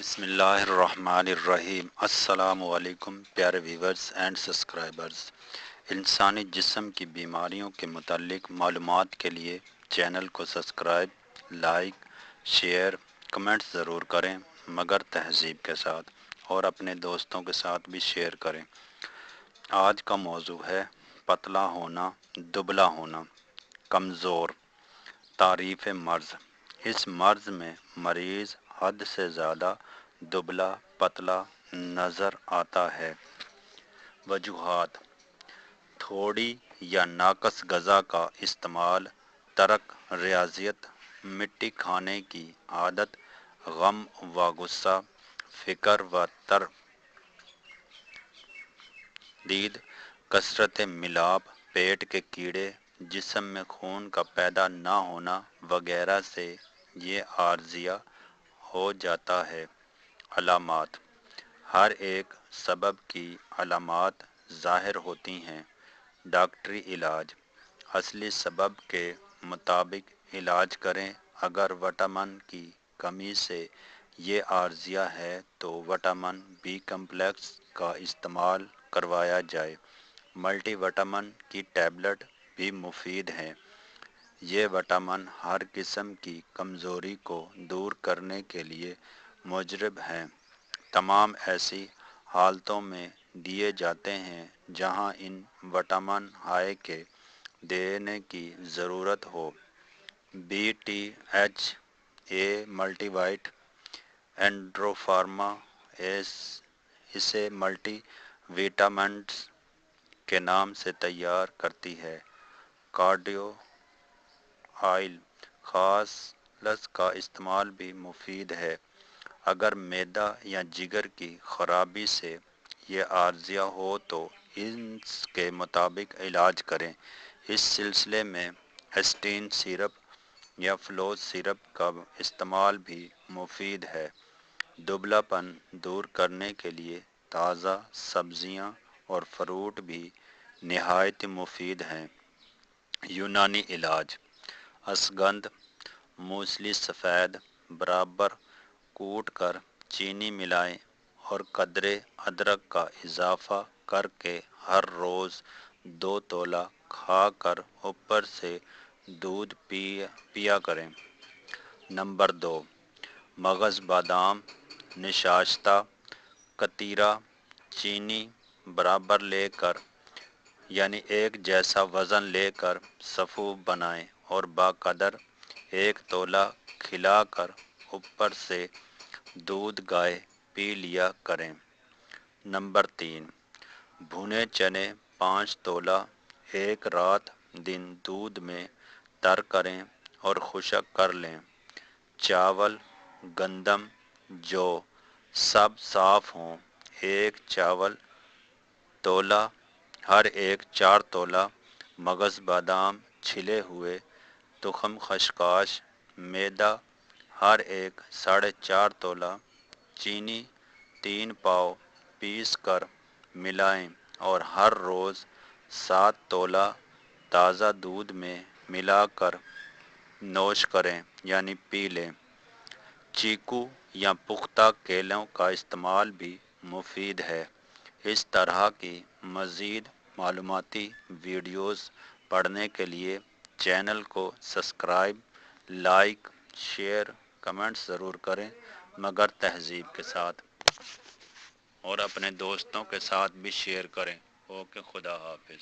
بسم اللہ الرحمن الرحیم۔ السلام علیکم پیارے ویورز اینڈ سبسکرائبرز۔ انسانی جسم کی بیماریوں کے متعلق معلومات کے لیے چینل کو سبسکرائب، لائک، شیئر، کمنٹ ضرور کریں مگر تہذیب کے ساتھ، اور اپنے دوستوں کے ساتھ بھی شیئر کریں۔ آج کا موضوع ہے پتلا ہونا، دبلا ہونا، کمزور۔ تعریف مرض۔ اس مرض میں مریض حد سے زیادہ دبلا پتلا نظر آتا ہے۔ وجوہات: تھوڑی یا ناقص غذا کا استعمال، ترک ریاضیت، مٹی کھانے کی عادت، غم و غصہ، فکر و تردید، کثرت ملاب، پیٹ کے کیڑے، جسم میں خون کا پیدا نہ ہونا وغیرہ سے یہ عارضہ ہو جاتا ہے۔ علامات: ہر ایک سبب کی علامات ظاہر ہوتی ہیں۔ ڈاکٹری علاج: اصلی سبب کے مطابق علاج کریں۔ اگر وٹامن کی کمی سے یہ عارضہ ہے تو وٹامن بی کمپلیکس کا استعمال کروایا جائے۔ ملٹی وٹامن کی ٹیبلٹ بھی مفید ہیں۔ یہ وٹامن ہر قسم کی کمزوری کو دور کرنے کے لیے مجرب ہیں۔ تمام ایسی حالتوں میں دیے جاتے ہیں جہاں ان وٹامن ہائے کے دینے کی ضرورت ہو۔ B T H A multi وائٹ اینڈروفارما اسے ملٹی وٹامنز کے نام سے تیار کرتی ہے۔ کارڈیو آئل خالص کا استعمال بھی مفید ہے۔ اگر معدہ یا جگر کی خرابی سے یہ عارضہ ہو تو اس کے مطابق علاج کریں۔ اس سلسلے میں اسٹین سیرپ یا فلوز سیرپ کا استعمال بھی مفید ہے۔ دبلا پن دور کرنے کے لیے تازہ سبزیاں اور فروٹ بھی نہایت مفید ہیں۔ یونانی علاج: اشگند، موسلی سفید برابر کوٹ کر چینی ملائیں اور قدرے ادرک کا اضافہ کر کے ہر روز 2 تولہ کھا کر اوپر سے دودھ پیا کریں۔ نمبر 2، مغز بادام نشاستہ قطیرہ چینی برابر لے کر، یعنی ایک جیسا وزن لے کر سفوف بنائیں اور بقدر 1 تولہ کھلا کر اوپر سے دودھ گائے پی لیا کریں۔ نمبر 3، بھنے چنے 5 تولہ ایک رات دن دودھ میں تر کریں اور خشک کر لیں۔ چاول، گندم، جو سب صاف ہوں 1 چاول تولہ، ہر ایک 4 تولہ مغز بادام چھلے ہوئے، تخم خشخاش، میدا ہر ایک 4.5 تولہ، چینی 3 پاؤ پیس کر ملائیں اور ہر روز 7 تولہ تازہ دودھ میں ملا کر نوش کریں یعنی پی لیں۔ چیکو یا پختہ کیلوں کا استعمال بھی مفید ہے۔ اس طرح کی مزید معلوماتی ویڈیوز پڑھنے کے لیے چینل کو سبسکرائب، لائک، شیئر، کمنٹ ضرور کریں مگر تہذیب کے ساتھ، اور اپنے دوستوں کے ساتھ بھی شیئر کریں۔ اوکے، خدا حافظ۔